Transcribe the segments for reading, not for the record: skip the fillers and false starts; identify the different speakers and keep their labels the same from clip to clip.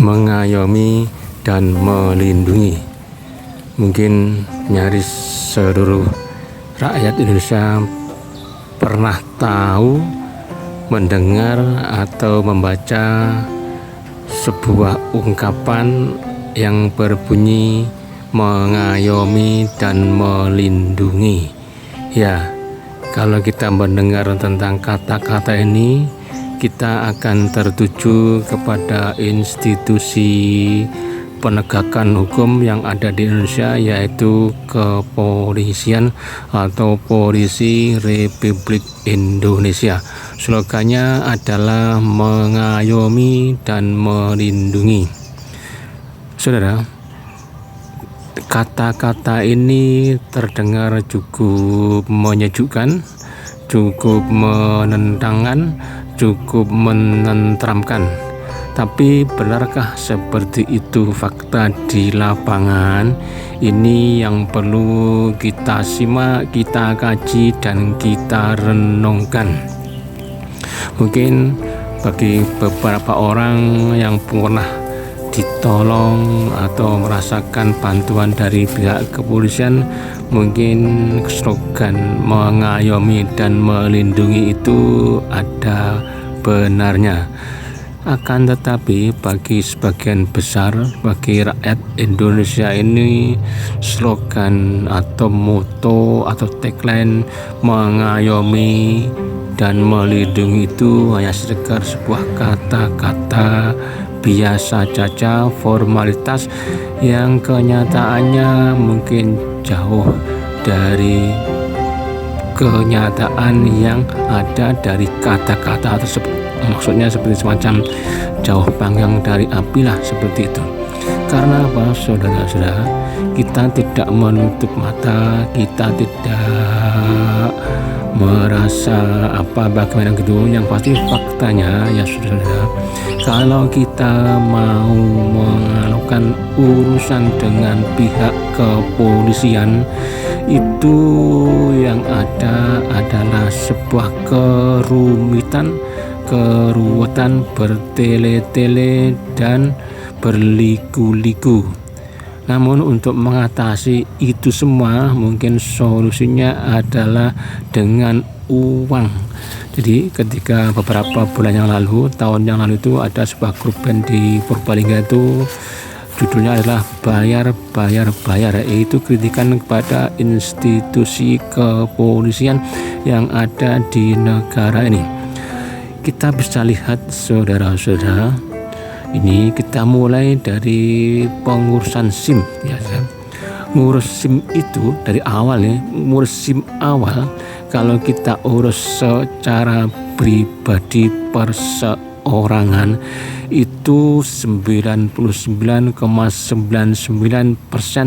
Speaker 1: mengayomi dan melindungi. Mungkin nyaris seluruh rakyat Indonesia pernah tahu, mendengar atau membaca sebuah ungkapan yang berbunyi mengayomi dan melindungi. Ya, kalau kita mendengar tentang kata-kata ini, kita akan tertuju kepada institusi penegakan hukum yang ada di Indonesia, yaitu kepolisian atau Polisi Republik Indonesia. Slogannya adalah mengayomi dan melindungi. Saudara, kata-kata ini terdengar cukup menyejukkan, cukup menenangkan, cukup menenteramkan. Tapi benarkah seperti itu fakta di lapangan? Ini yang perlu kita simak, kita kaji, dan kita renungkan. Mungkin bagi beberapa orang yang pernah ditolong atau merasakan bantuan dari pihak kepolisian, mungkin slogan mengayomi dan melindungi itu ada benarnya. Akan tetapi bagi sebagian besar, bagi rakyat Indonesia ini, slogan atau moto atau tagline mengayomi dan melindungi itu hanya sekedar sebuah kata-kata biasa saja, formalitas yang kenyataannya mungkin jauh dari kenyataan yang ada dari kata-kata tersebut. Maksudnya seperti semacam jauh panggang dari api lah, seperti itu. Karena apa, saudara-saudara? Kita tidak menutup mata, kita tidak merasa bagaimana gitu. Yang pasti faktanya ya saudara, kalau kita mau melakukan urusan dengan pihak kepolisian, itu yang ada adalah sebuah kerumitan, keruwetan, bertele-tele dan berliku-liku. Namun untuk mengatasi itu semua, mungkin solusinya adalah dengan uang. Jadi ketika beberapa bulan yang lalu, tahun yang lalu itu ada sebuah grup band di Purbalingga, itu judulnya adalah bayar, yaitu kritikan kepada institusi kepolisian yang ada di negara ini. Kita bisa lihat saudara-saudara, ini kita mulai dari pengurusan SIM ya. Ngurus SIM itu dari awal ya, ngurus SIM awal kalau kita urus secara pribadi perseorangan itu 99,99%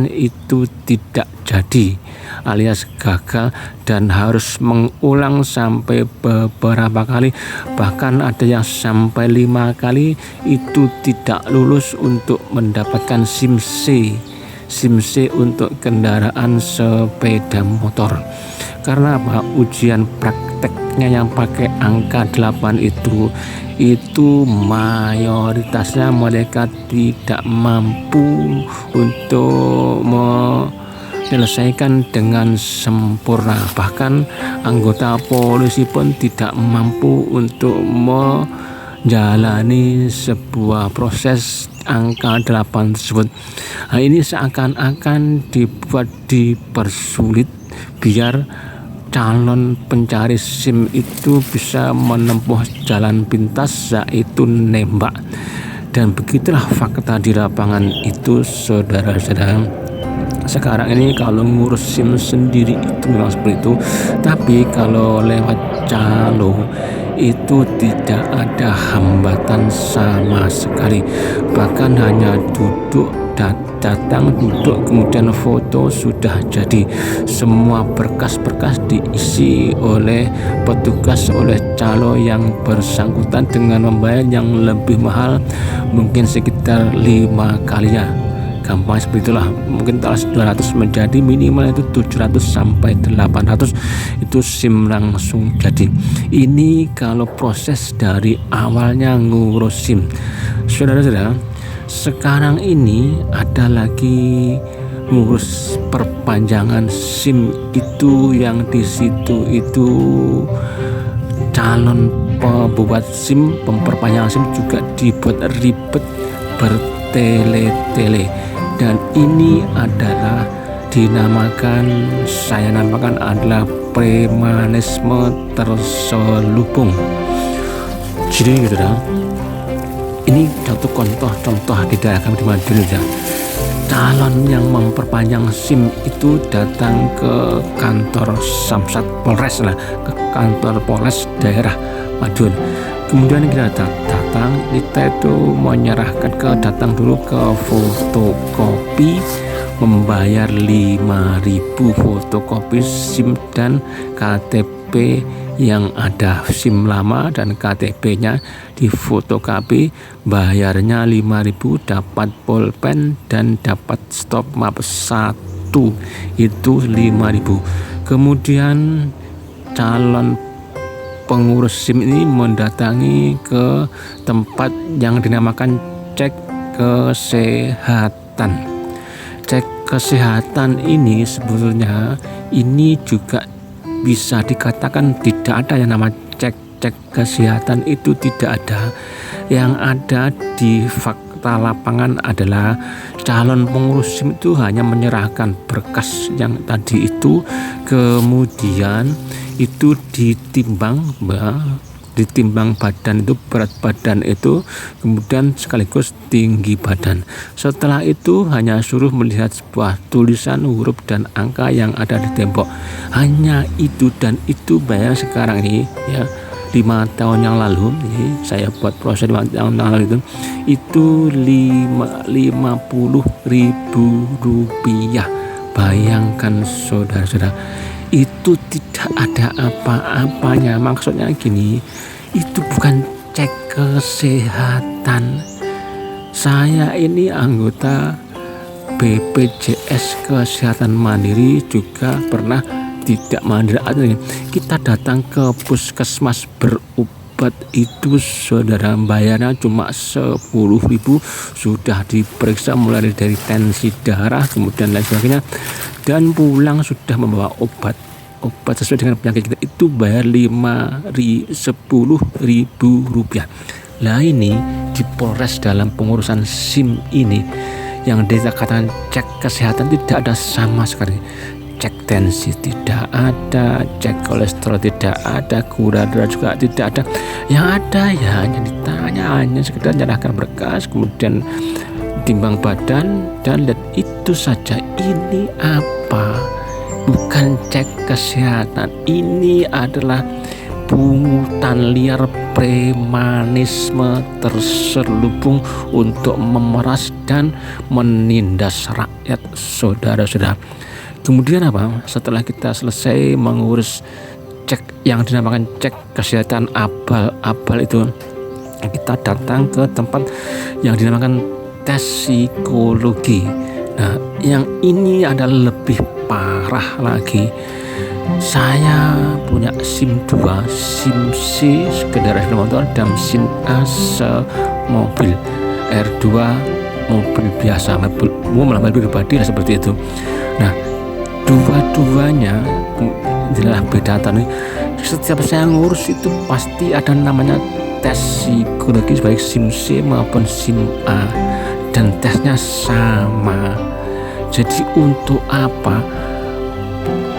Speaker 1: itu tidak jadi, alias gagal, dan harus mengulang sampai beberapa kali, bahkan ada yang sampai 5 kali itu tidak lulus untuk mendapatkan SIM C untuk kendaraan sepeda motor. Karena apa? Ujian prakteknya yang pakai angka 8 itu mayoritasnya mereka tidak mampu untuk menyelesaikan dengan sempurna. Bahkan anggota polisi pun tidak mampu untuk menjalani sebuah proses angka 8 tersebut. Nah, ini seakan-akan dipersulit biar calon pencari SIM itu bisa menempuh jalan pintas, yaitu nembak. Dan begitulah fakta di lapangan itu, saudara-saudara. Sekarang ini kalau ngurus SIM sendiri itu memang seperti itu, tapi kalau lewat calo itu tidak ada hambatan sama sekali. Bahkan hanya datang duduk kemudian foto sudah jadi. Semua berkas-berkas diisi oleh petugas, oleh calo yang bersangkutan dengan membayar yang lebih mahal, mungkin sekitar 5 kalinya. Gampang seperti itulah, mungkin 200 menjadi minimal itu 700 sampai 800 itu SIM langsung jadi. Ini kalau proses dari awalnya ngurus SIM. Saudara-saudara, Sekarang ini ada lagi ngurus perpanjangan SIM itu, yang di situ itu calon pembuat SIM, memperpanjang SIM juga dibuat ribet bertele-tele, dan ini adalah saya namakan adalah premanisme terselubung. Jadi gitu dah. Ini satu contoh di daerah kami di Madiun ya. Calon yang memperpanjang SIM itu datang ke kantor Samsat Polres lah, ke kantor Polres daerah Madiun. Kemudian kita datang, kita itu datang dulu ke fotokopi, membayar 5.000 fotokopi SIM dan KTP yang ada, SIM lama dan KTP-nya di fotokopi. Bayarnya 5.000, dapat pulpen dan dapat stop map 1, itu 5.000. Kemudian calon pengurus SIM ini mendatangi ke tempat yang dinamakan cek kesehatan. Cek kesehatan ini sebetulnya ini juga bisa dikatakan tidak ada yang nama cek kesehatan, itu tidak ada. Yang ada di fakta lapangan adalah calon pengurus SIM itu hanya menyerahkan berkas yang tadi itu, kemudian itu ditimbang badan itu, berat badan itu, kemudian sekaligus tinggi badan. Setelah itu hanya suruh melihat sebuah tulisan, huruf dan angka yang ada di tembok. Hanya itu, dan itu bayar sekarang ini ya, 5 tahun yang lalu saya buat proses 5 tahun yang lalu itu 50.000 rupiah. Bayangkan saudara-saudara, itu tidak ada apa-apanya. Maksudnya gini, itu bukan cek kesehatan. Saya ini anggota BPJS Kesehatan Mandiri, juga pernah tidak mandiri. Kita datang ke puskesmas berobat itu saudara, bayarnya cuma 10.000, sudah diperiksa mulai dari tensi darah kemudian lain sebagainya, dan pulang sudah membawa obat sesuai dengan penyakit kita, itu bayar 10.000 rupiah. Lah ini di Polres dalam pengurusan SIM ini yang dikatakan cek kesehatan tidak ada sama sekali. Cek tensi tidak ada, cek kolesterol tidak ada, gula darah juga tidak ada. Yang ada ya hanya ditanya, hanya sekedar menyerahkan berkas, kemudian timbang badan, dan lihat itu saja. Ini apa? Bukan cek kesehatan, ini adalah pungutan liar, premanisme terselubung untuk memeras dan menindas rakyat saudara-saudara. Kemudian apa? Setelah kita selesai mengurus cek yang dinamakan cek kesehatan abal itu, kita datang ke tempat yang dinamakan tes psikologi. Nah, yang ini adalah lebih parah lagi. Saya punya SIM 2, SIM C kendaraan sepeda motor, dan SIM A mobil, R2 mobil biasa, mobil pribadi lah seperti itu. Nah, dua-duanya adalah beda tahun. Setiap saya ngurus itu pasti ada namanya tes psikologi baik SIM C maupun SIM A, dan tesnya sama. Jadi untuk apa?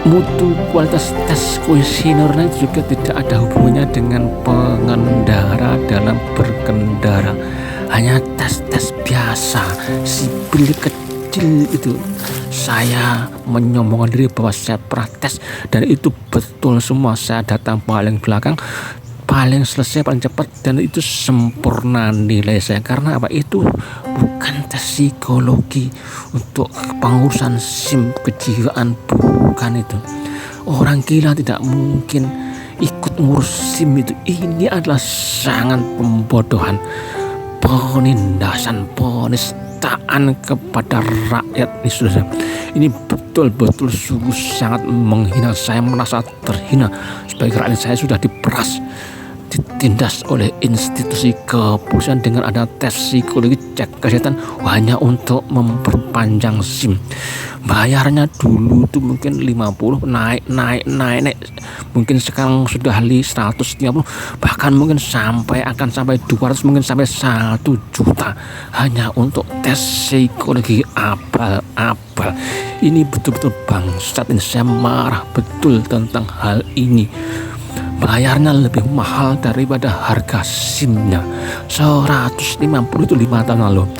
Speaker 1: Mutu kualitas tes kuesionernya juga tidak ada hubungannya dengan pengendara dalam berkendara. Hanya tes biasa, sipil kecil itu. Saya menyombongkan diri bahwa saya pernah tes, dan itu betul semua. Saya datang paling belakang, paling selesai, paling cepat, dan itu sempurna nilai saya. Karena apa? Itu bukan tes psikologi untuk pengurusan SIM kejiwaan, bukan itu. Orang gila tidak mungkin ikut ngurus SIM itu. Ini adalah sangat pembodohan, penindasan, penistaan kepada rakyat ini, saudara. Ini betul-betul sungguh sangat menghina. Saya merasa terhina sebagai rakyat. Saya sudah diperas ditindas oleh institusi kepolisian dengan ada tes psikologi, cek kesehatan hanya untuk memperpanjang SIM. Bayarnya dulu tuh mungkin 50, naik, mungkin sekarang sudah 150, bahkan mungkin akan sampai 200, mungkin sampai 1 juta hanya untuk tes psikologi abal-abal. Ini betul-betul bangsat, ini saya marah betul tentang hal ini. Bayarnya lebih mahal daripada harga SIM-nya. 150 itu 5 tahun lalu.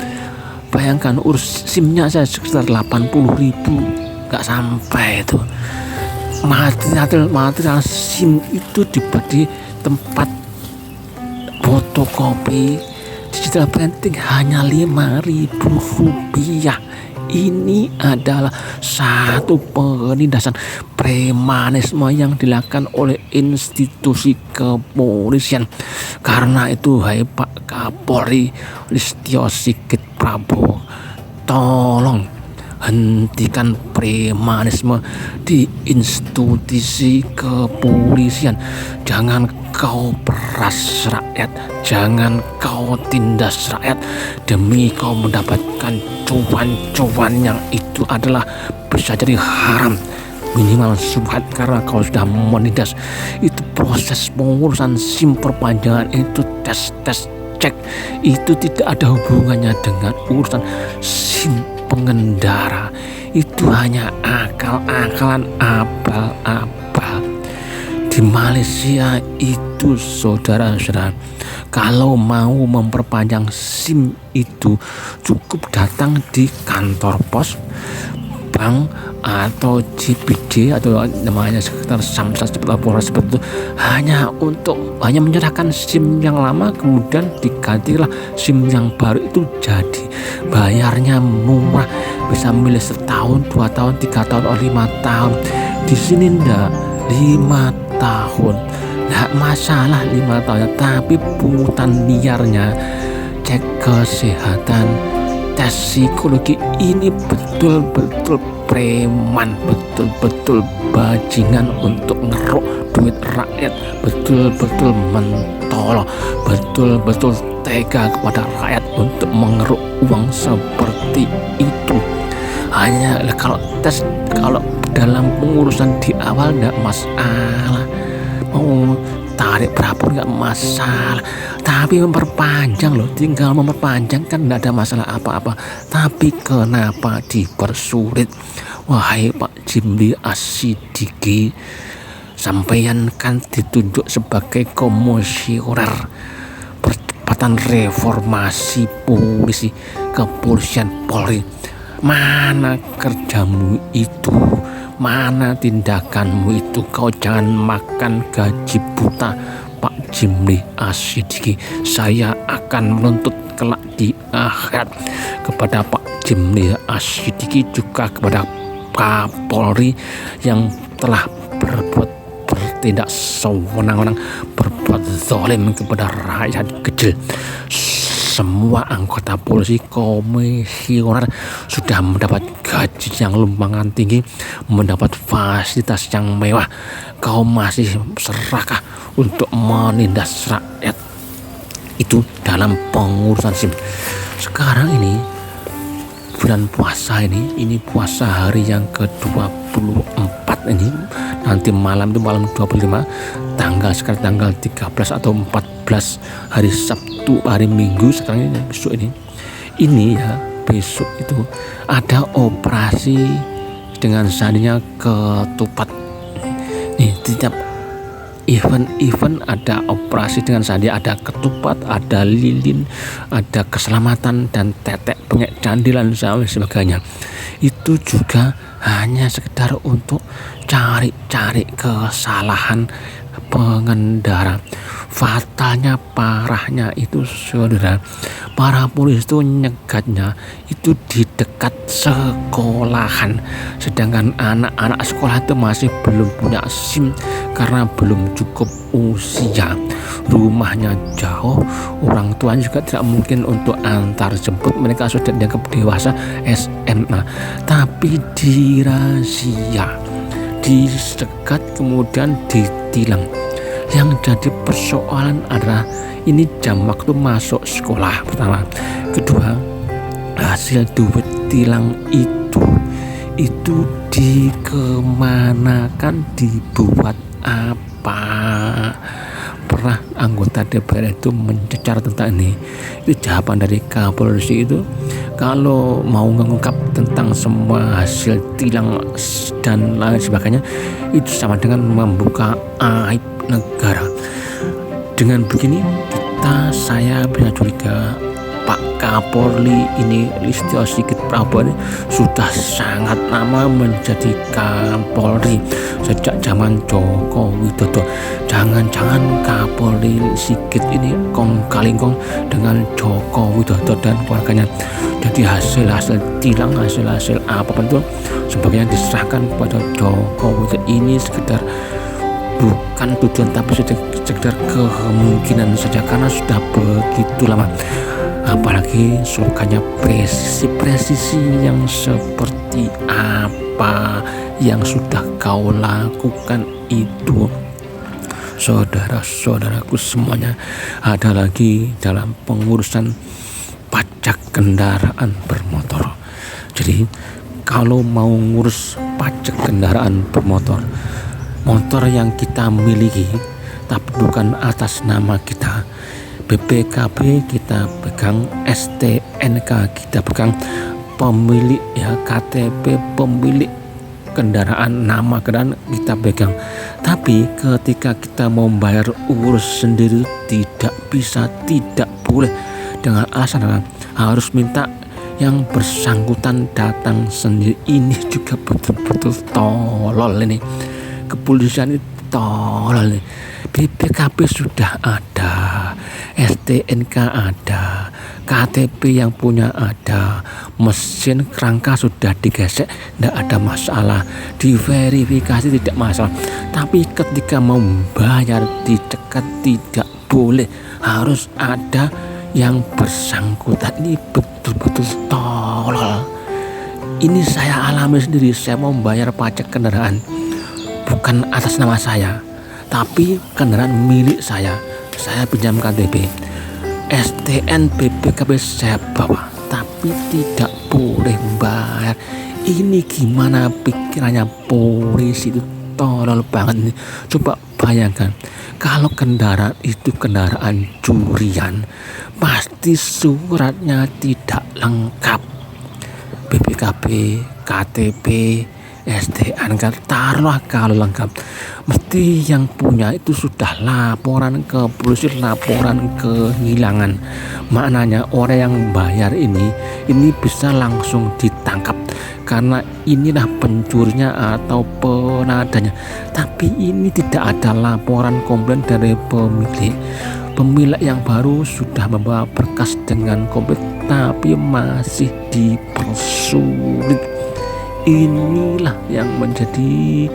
Speaker 1: Bayangkan urus SIM-nya saya sekitar 80.000, gak sampai itu. Material SIM itu dibuat di tempat fotokopi digital printing hanya 5.000 rupiah. Ini adalah satu penindasan premanisme yang dilakukan oleh institusi kepolisian. Karena itu, hai Pak Kapolri Listio Sigit Prabowo, tolong hentikan premanisme di institusi kepolisian. Jangan kau peras rakyat, jangan kau tindas rakyat demi kau mendapatkan cuan yang itu adalah bisa jadi haram, minimal subhat, karena kau sudah menindas. Itu proses pengurusan SIM perpanjangan itu, tes cek itu tidak ada hubungannya dengan urusan SIM pengendara. Itu hanya akal-akalan abal-abal. Di Malaysia itu, saudara-saudara, kalau mau memperpanjang SIM itu cukup datang di kantor pos, bank, atau JPJ atau namanya sekitar Samsat seperti itu, hanya menyerahkan SIM yang lama, kemudian digantilah SIM yang baru. Itu jadi bayarnya murah, bisa milih 1 tahun, 2 tahun, 3 tahun, 5 tahun. Di sini ndak 5 tahun, nggak masalah 5 tahun, tapi pungutan liarnya, cek kesehatan, tes psikologi, ini betul-betul preman, betul-betul bajingan untuk ngeruk duit rakyat, betul-betul mentolo, betul-betul tega kepada rakyat untuk mengeruk uang seperti itu. Hanya kalau dalam pengurusan di awal nggak masalah, mau tarik berapa nggak masalah, tapi memperpanjang loh, tinggal memperpanjang kan nggak ada masalah apa-apa. Tapi kenapa dipersulit? Wahai Pak Jimli Asidiki, sampeyan kan ditunjuk sebagai komisioner percepatan reformasi polisi, kepolisian, Polri. Mana kerjamu itu? Mana tindakanmu itu? Kau jangan makan gaji buta, Pak Jimli Asidiki. Saya akan menuntut kelak di akhirat kepada Pak Jimli Asidiki, juga kepada Kapolri yang telah bertindak sewenang-wenang, berbuat zalim kepada rakyat kecil. Semua anggota polisi komisioner sudah mendapat gaji yang lumayan tinggi, mendapat fasilitas yang mewah. Kau masih serakah untuk menindas rakyat itu dalam pengurusan SIM. Sekarang ini bulan puasa ini puasa hari yang ke-24 ini, nanti malam itu malam 25, sekarang tanggal 13 atau 14, hari Sabtu, hari Minggu sekarang ini, besok ini ya, besok itu ada operasi dengan sandinya ketupat. Nih, setiap event ada operasi dengan sandi, ada ketupat, ada lilin, ada keselamatan, dan tetek bengek candilan dan sebagainya. Itu juga hanya sekedar untuk cari kesalahan pengendara. Fatalnya, parahnya itu, saudara, para polisi itu nyegatnya itu di dekat sekolahan, sedangkan anak-anak sekolah itu masih belum punya SIM karena belum cukup usia. Rumahnya jauh, orang tuanya juga tidak mungkin untuk antar jemput, mereka sudah dianggap dewasa SMA, tapi dirazia, disekat, kemudian ditilang. Yang jadi persoalan adalah ini jam waktu masuk sekolah pertama. Kedua, hasil duit tilang itu dikemanakan, dibuat apa? Pernah anggota DPR itu mencecar tentang ini. Itu jawaban dari Kapolri itu, kalau mau mengungkap tentang semua hasil tilang dan lain sebagainya, itu sama dengan membuka aib negara. Dengan begini saya bisa curiga Pak Kapolri ini, Listio Sigit Prabowo ini sudah sangat lama menjadi Kapolri sejak zaman Joko Widodo. Jangan-jangan Kapolri Sigit ini kong kali kong dengan Joko Widodo dan keluarganya. Jadi hasil tilang, hasil apapun itu sebagainya diserahkan kepada Joko Widodo. Ini sekedar bukan tujuan tapi sekedar kemungkinan saja, karena sudah begitu lama. Apalagi slogannya presisi yang seperti apa yang sudah kau lakukan itu. Saudara-saudaraku semuanya, ada lagi dalam pengurusan pajak kendaraan bermotor. Jadi kalau mau ngurus pajak kendaraan bermotor, motor yang kita miliki tapi bukan atas nama kita, BPKB kita pegang, STNK kita pegang, pemilik KTP pemilik kendaraan, nama kendaraan kita pegang. Tapi ketika kita mau bayar urus sendiri tidak bisa, tidak boleh, dengan alasan harus minta yang bersangkutan datang sendiri. Ini juga betul-betul tolol ini. Kepolisian itu tolol nih. BPKB sudah ada, STNK ada, KTP yang punya ada, mesin kerangka sudah digesek, tidak ada masalah, diverifikasi tidak masalah. Tapi ketika mau bayar dicegat tidak boleh, harus ada yang bersangkutan. Ini betul-betul tolol. Ini saya alami sendiri. Saya mau bayar pajak kendaraan bukan atas nama saya, tapi kendaraan milik saya pinjam KTP, STN BPKB saya bawa, tapi tidak boleh bayar. Ini gimana pikirannya polisi? Itu tolol banget ini. Coba bayangkan kalau kendaraan itu kendaraan curian, pasti suratnya tidak lengkap, BPKB, KTP, STNK, taruhlah kalau lengkap, mesti yang punya itu sudah laporan ke polisi, laporan kehilangan. Maknanya orang yang bayar ini bisa langsung ditangkap karena inilah pencurinya atau penadanya. Tapi ini tidak ada laporan komplain dari pemilik yang baru sudah membawa berkas dengan komplit tapi masih dipersulit. Inilah yang menjadi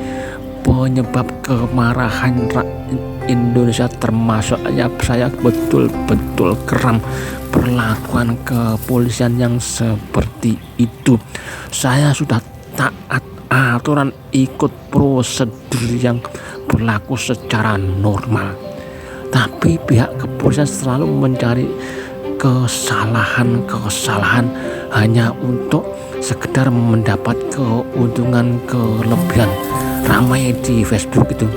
Speaker 1: penyebab kemarahan rakyat Indonesia, termasuk saya betul-betul geram perlakuan kepolisian yang seperti itu. Saya sudah taat aturan, ikut prosedur yang berlaku secara normal, tapi pihak kepolisian selalu mencari kesalahan hanya untuk sekedar mendapat keuntungan kelebihan. Ramai di Facebook itu,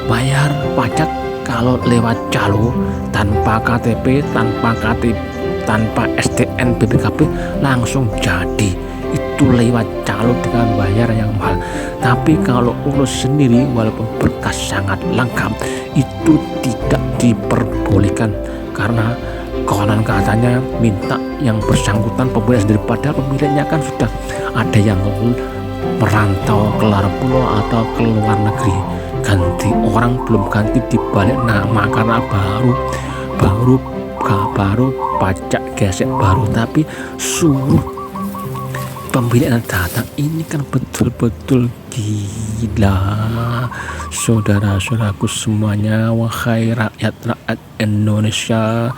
Speaker 1: bayar pajak kalau lewat calo tanpa KTP, tanpa STN BPKB langsung jadi. Itu lewat calo dengan bayar yang mahal. Tapi kalau urus sendiri walaupun berkas sangat lengkap itu tidak diperbolehkan, karena konon katanya minta yang bersangkutan pemilik sendiri, padahal pemiliknya kan sudah ada yang merantau keluar pulau atau ke luar negeri. Ganti orang belum ganti dibalik nama karena baru pajak gesek baru, tapi suruh pemilik datang. Ini kan betul-betul gila. Saudara-saudaraku semuanya, wahai rakyat Indonesia,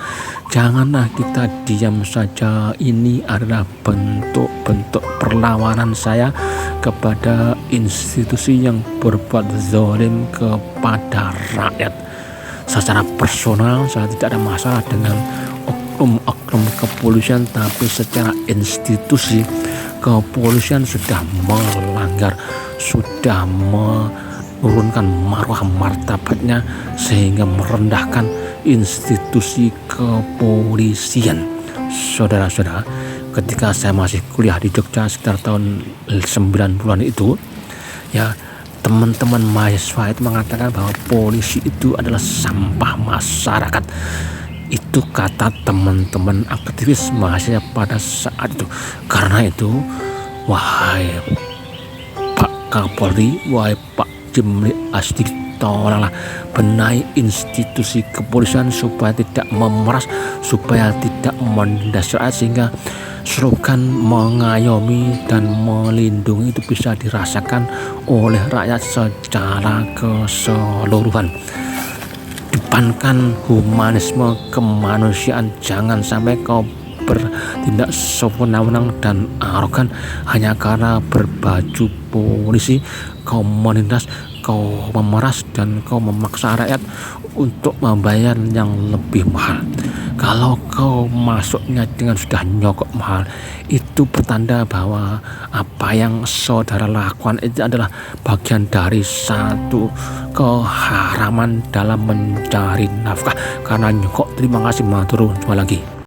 Speaker 1: janganlah kita diam saja. Ini adalah bentuk perlawanan saya kepada institusi yang berbuat zalim kepada rakyat. secara personal saya tidak ada masalah dengan oknum kepolisian, tapi secara institusi kepolisian sudah melanggar, sudah menurunkan marwah martabatnya sehingga merendahkan institusi kepolisian. Saudara-saudara, ketika saya masih kuliah di Jogja sekitar tahun 90-an itu, ya, teman-teman mahasiswa itu mengatakan bahwa polisi itu adalah sampah masyarakat. Itu kata teman-teman aktivis mahasiswa pada saat itu. Karena itu, wahai Pak Kapolri, wahai Pak Jimli Asdi, tolonglah benahi institusi kepolisian supaya tidak memeras, supaya tidak menindas rakyat, sehingga slogan mengayomi dan melindungi itu bisa dirasakan oleh rakyat secara keseluruhan. Depankan humanisme, kemanusiaan, jangan sampai kau bertindak sewenang-wenang dan arogan hanya karena berbaju polisi. Kau menindas, kau memeras, dan kau memaksa rakyat untuk membayar yang lebih mahal. Kalau kau masuknya dengan sudah nyokok mahal, itu bertanda bahwa apa yang saudara lakukan itu adalah bagian dari satu keharaman dalam mencari nafkah karena nyokok. Terima kasih, matur nuwun. Jumpa lagi.